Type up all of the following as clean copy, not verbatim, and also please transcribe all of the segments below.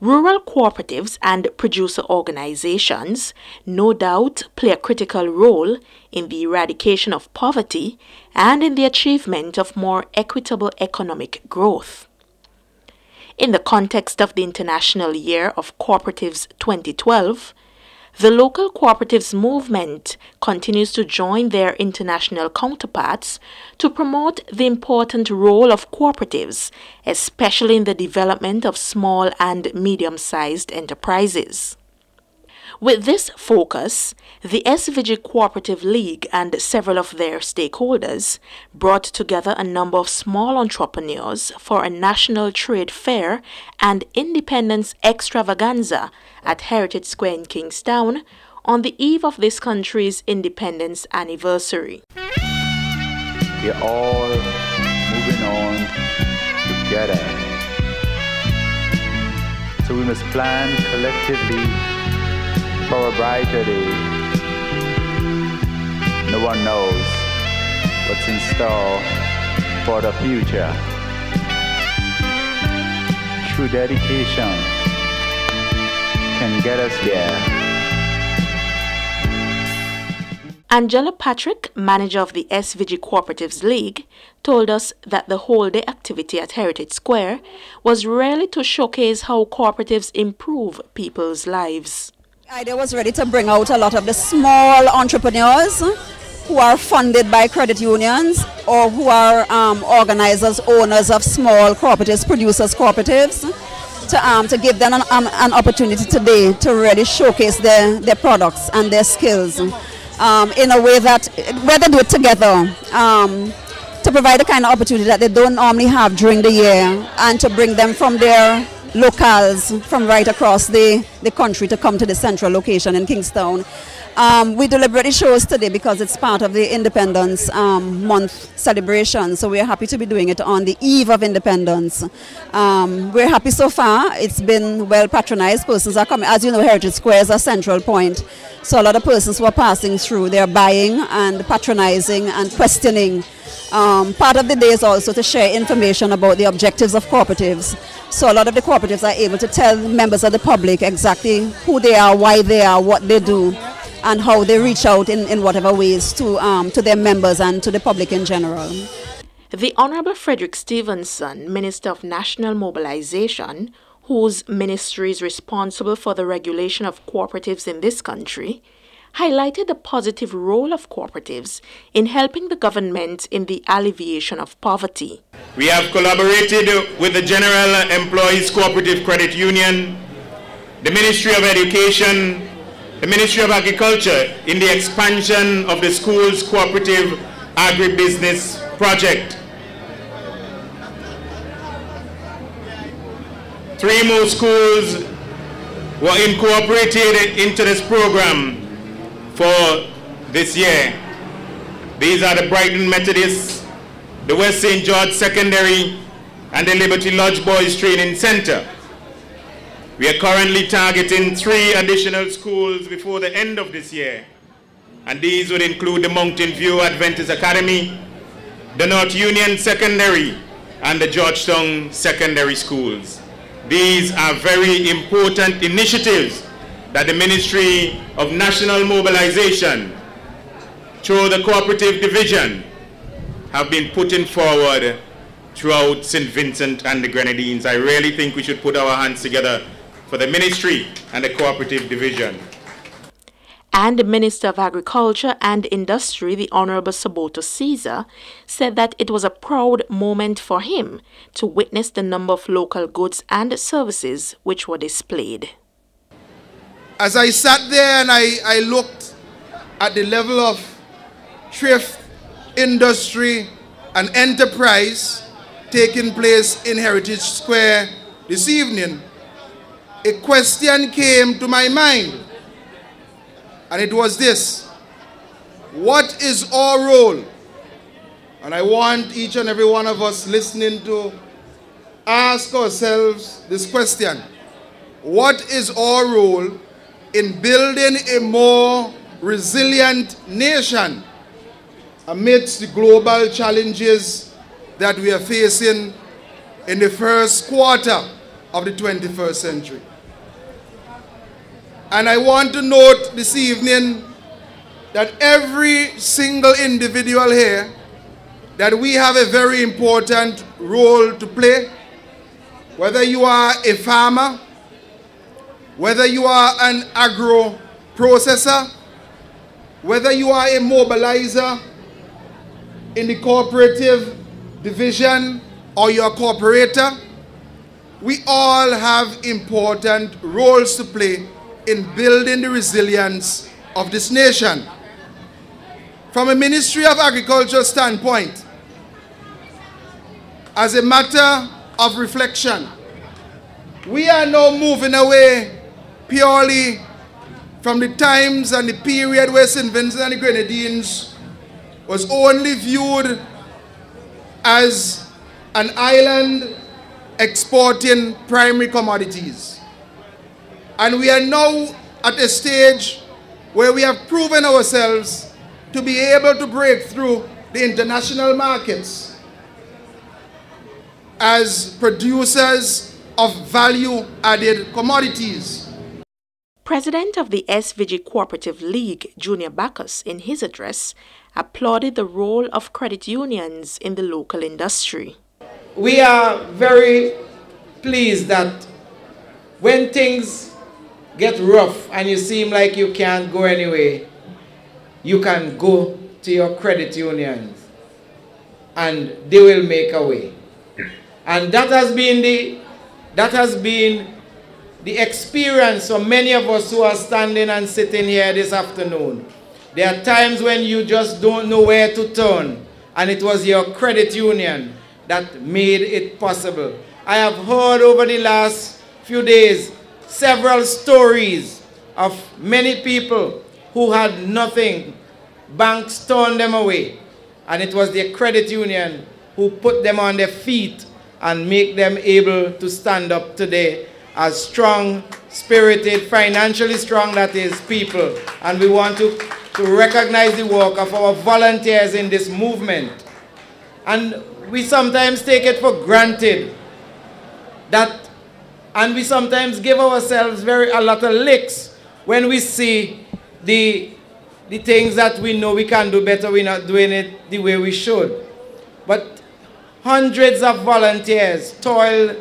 Rural cooperatives and producer organizations no doubt play a critical role in the eradication of poverty and in the achievement of more equitable economic growth. In the context of the International Year of Cooperatives 2012, the local cooperatives movement continues to join their international counterparts to promote the important role of cooperatives, especially in the development of small and medium-sized enterprises. With this focus, the SVG Cooperative League and several of their stakeholders brought together a number of small entrepreneurs for a national trade fair and independence extravaganza at Heritage Square in Kingstown on the eve of this country's independence anniversary. We're all moving on together. So we must plan collectively for a brighter day. No one knows what's in store for the future. True dedication can get us there. Angela Patrick, manager of the SVG Cooperatives League, told us that the whole-day activity at Heritage Square was really to showcase how cooperatives improve people's lives. The idea was really to bring out a lot of the small entrepreneurs who are funded by credit unions or who are organizers, owners of small cooperatives, producers cooperatives, to give them an opportunity today to really showcase their products and their skills in a way that, where they do it together, to provide the kind of opportunity that they don't normally have during the year and to bring them from their locales from right across the country to come to the central location in Kingstown. We deliberately chose today because it's part of the Independence Month celebration, so we're happy to be doing it on the eve of independence. We're happy so far. It's been well patronized. Persons are coming. As you know, Heritage Square is a central point, so a lot of persons who are passing through, they're buying and patronizing and questioning. Part of the day is also to share information about the objectives of cooperatives. So a lot of the cooperatives are able to tell members of the public exactly who they are, why they are, what they do, and how they reach out in whatever ways to their members and to the public in general. The Honorable Frederick Stevenson, Minister of National Mobilization, whose ministry is responsible for the regulation of cooperatives in this country, highlighted the positive role of cooperatives in helping the government in the alleviation of poverty. We have collaborated with the General Employees Cooperative Credit Union, the Ministry of Education, the Ministry of Agriculture in the expansion of the school's cooperative agribusiness project. 3 more schools were incorporated into this program for this year. These are the Brighton Methodist, the West St. George Secondary, and the Liberty Lodge Boys Training Center. We are currently targeting 3 additional schools before the end of this year, and these would include the Mountain View Adventist Academy, the North Union Secondary, and the Georgetown Secondary Schools. These are very important initiatives that the Ministry of National Mobilization, through the Cooperative Division, have been putting forward throughout St. Vincent and the Grenadines. I really think we should put our hands together for the Ministry and the Cooperative Division. And the Minister of Agriculture and Industry, the Honorable Saboto Caesar, said that it was a proud moment for him to witness the number of local goods and services which were displayed. As I sat there and I looked at the level of thrift, industry, and enterprise taking place in Heritage Square this evening, a question came to my mind, and it was this: what is our role? And I want each and every one of us listening to ask ourselves this question: what is our role in building a more resilient nation amidst the global challenges that we are facing in the first quarter of the 21st century. And I want to note this evening that every single individual here, that we have a very important role to play. Whether you are a farmer, whether you are an agro processor, whether you are a mobilizer in the cooperative division or you're a cooperator, we all have important roles to play in building the resilience of this nation. From a Ministry of Agriculture standpoint, as a matter of reflection, we are now moving away purely from the times and the period where St. Vincent and the Grenadines was only viewed as an island exporting primary commodities. And we are now at a stage where we have proven ourselves to be able to break through the international markets as producers of value-added commodities. President of the SVG Cooperative League, Junior Bacchus, in his address, applauded the role of credit unions in the local industry. We are very pleased that when things get rough and you seem like you can't go anywhere, you can go to your credit unions and they will make a way. And that has been the experience for many of us who are standing and sitting here this afternoon. There are times when you just don't know where to turn, and it was your credit union that made it possible. I have heard over the last few days several stories of many people who had nothing. Banks turned them away, and it was their credit union who put them on their feet and make them able to stand up today as strong, spirited, financially strong, that is, people. And we want to recognize the work of our volunteers in this movement. And we sometimes take it for granted that, and we sometimes give ourselves a lot of licks when we see the things that we know we can do better, we're not doing it the way we should. But hundreds of volunteers toil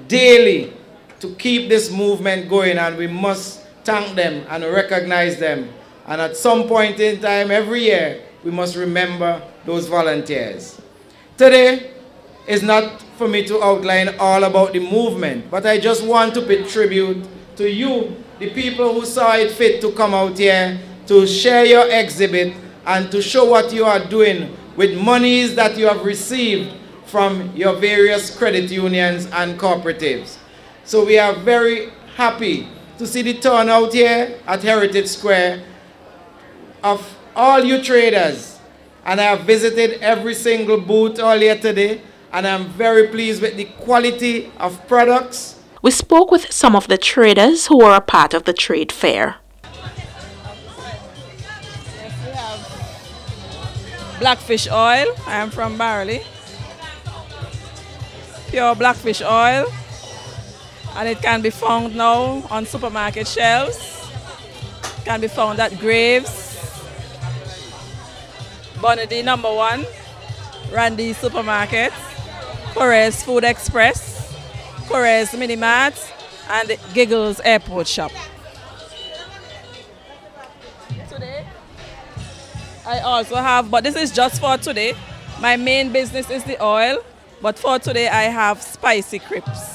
daily to keep this movement going, and we must thank them and recognize them. And at some point in time, every year, we must remember those volunteers. Today is not for me to outline all about the movement, but I just want to pay tribute to you, the people who saw it fit to come out here to share your exhibit and to show what you are doing with monies that you have received from your various credit unions and cooperatives. So we are very happy to see the turnout here at Heritage Square of all you traders. And I have visited every single booth earlier today, and I'm very pleased with the quality of products. We spoke with some of the traders who were a part of the trade fair. Yes, we have blackfish oil. I am from Barley. Pure blackfish oil. And it can be found now on supermarket shelves. It can be found at Graves, Bonady #1, Randy Supermarket, Corres Food Express, Corres Mini Mart, and Giggles Airport Shop. Today, I also have, but this is just for today. My main business is the oil, but for today I have spicy crisps.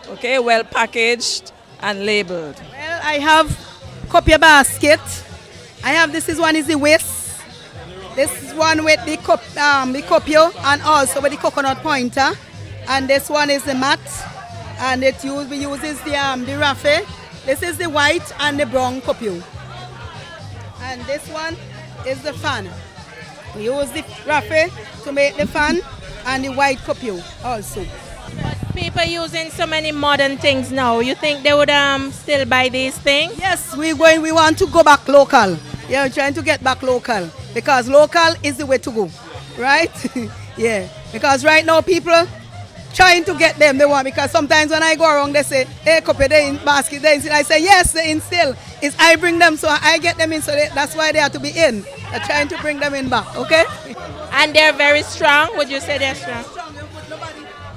Okay, well packaged and labeled. Well, I have copy basket. I have, this one is the waist. This is one with the copio and also with the coconut pointer. And this one is the mat. And it uses the raffle. This is the white and the brown copio. And this one is the fan. We use the raffle to make the fan and the white copio also. People using so many modern things now, you think they would still buy these things? Yes, we want to go back local. Yeah, we're trying to get back local because local is the way to go, right? Yeah, because right now people trying to get them the one, because sometimes when I go around they say, hey, copy, they in basket, they in still. I say, yes, they in still. It's I bring them, so I get them in, so that's why they have to be in. I'm trying to bring them in back, okay? And they're very strong, would you say they're strong?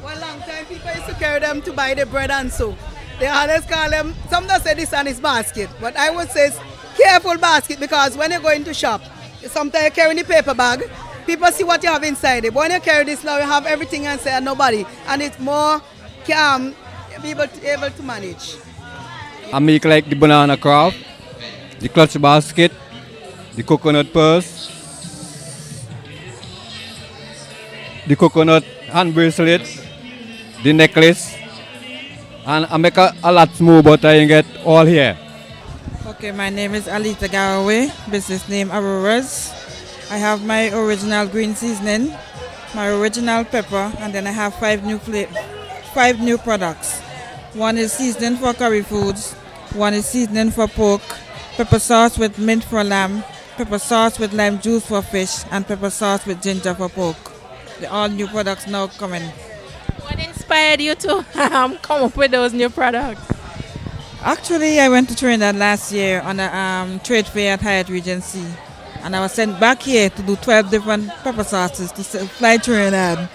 One long time people used to carry them to buy the bread and so. They always call them, some don't say this one is basket, but I would say it's careful basket, because when you go into shop, sometimes you carry the paper bag, people see what you have inside it. But when you carry this now, you have everything inside and nobody. And it's more calm, able to manage. I make like the banana craft, the clutch basket, the coconut purse, the coconut hand bracelet, the necklace. And I make a lot more, but I get all here. Okay, my name is Alita Garaway, business name Aurora's. I have my original green seasoning, my original pepper, and then I have 5 new products. One is seasoning for curry foods, one is seasoning for pork, pepper sauce with mint for lamb, pepper sauce with lime juice for fish, and pepper sauce with ginger for pork. They're all new products now coming. What inspired you to come up with those new products? Actually, I went to Trinidad last year on a trade fair at Heriage Regency. And I was sent back here to do 12 different pepper sauces to supply Trinidad.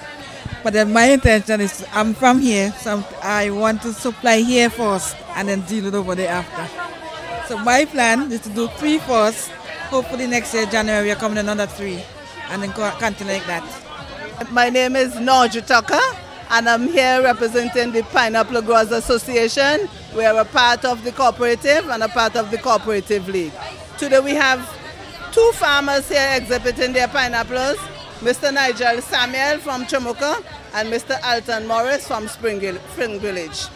But then my intention is, I'm from here, so I want to supply here first and then deal it over there after. So my plan is to do 3 first. Hopefully next year, January, we're coming another 3. And then continue like that. My name is Norja Tucker, and I'm here representing the Pineapple Growers Association. We are a part of the Cooperative and a part of the Cooperative League. Today we have 2 farmers here exhibiting their pineapples, Mr. Nigel Samuel from Chamuka and Mr. Alton Morris from Spring Village.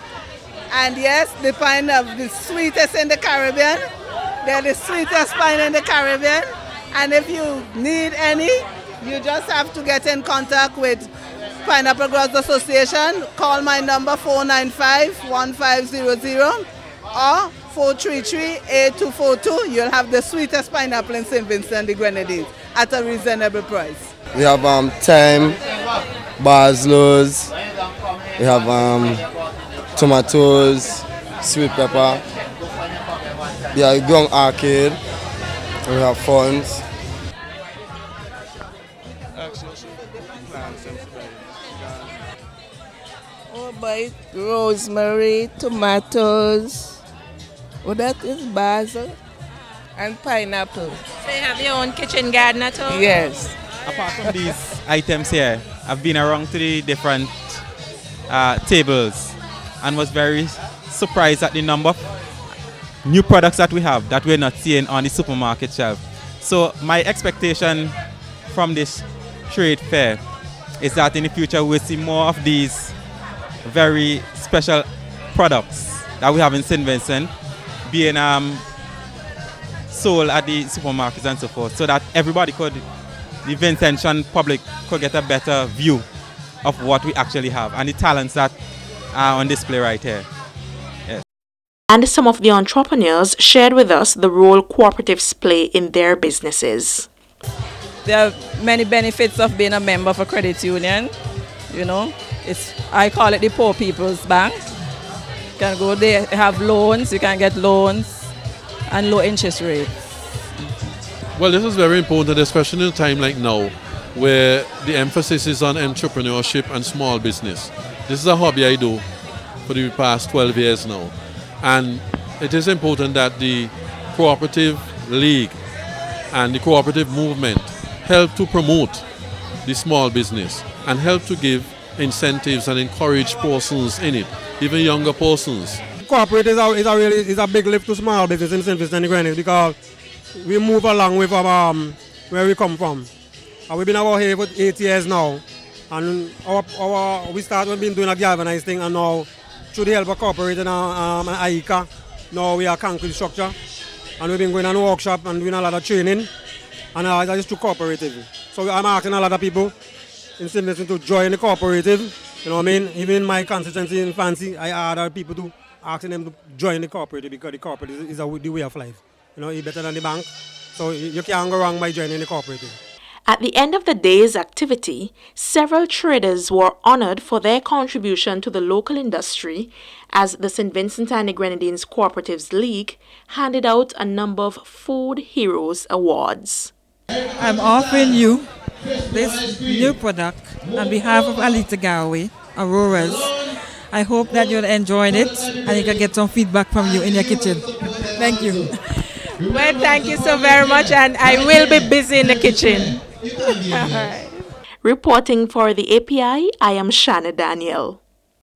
And yes, the pine are the sweetest in the Caribbean. They're the sweetest pine in the Caribbean. And if you need any, you just have to get in contact with Pineapple Growers Association. Call my number 495-1500 or 433-8242. You'll have the sweetest pineapple in St. Vincent the Grenadines at a reasonable price. We have thyme, basil's, we have tomatoes, sweet pepper, yeah, young arcade, and we have phones. Oh boy, rosemary, tomatoes. Oh, that is basil and pineapple. So you have your own kitchen garden at home? Yes. Apart from these items here, I've been around to the different tables and was very surprised at the number of new products that we have that we're not seeing on the supermarket shelf. So my expectation from this trade fair is that in the future we'll see more of these very special products that we have in St. Vincent being sold at the supermarkets and so forth, so that everybody could, the Vincentian public could get a better view of what we actually have and the talents that are on display right here. Yes. And some of the entrepreneurs shared with us the role cooperatives play in their businesses. There are many benefits of being a member of a credit union. You know, I call it the poor people's bank. You can go there, have loans, you can get loans and low interest rates. Well, this is very important, especially in a time like now, where the emphasis is on entrepreneurship and small business. This is a hobby I do for the past 12 years now. And it is important that the Cooperative League and the cooperative movement help to promote the small business and help to give incentives and encourage persons in it, even younger persons. Cooperative is a big lift to small business in St. Vincent and the Grenadines, because we move along with where we come from. We've been out here for 8 years now, and we've been doing a galvanized thing, and now through the help of Cooperative and AICA, now we are concrete structure, and we've been going on a workshop and doing a lot of training, and that is through Cooperative. So I'm asking a lot of people in St. Vincent to join the Cooperative, you know what I mean? Even in my constituency in Fancy, I ask other people to asking them to join the Cooperative, because the Cooperative is the way of life. You know, it's better than the bank, so you can't go wrong by joining the Cooperative. At the end of the day's activity, several traders were honored for their contribution to the local industry as the St. Vincent and the Grenadines Cooperatives League handed out a number of Food Heroes Awards. I'm offering you this new product on behalf of Alita Galway, Aurora's. I hope that you'll enjoy it and you can get some feedback from you in your kitchen. Thank you. Well, thank you so very much, and I will be busy in the kitchen. Reporting for the API, I am Shanna Daniel.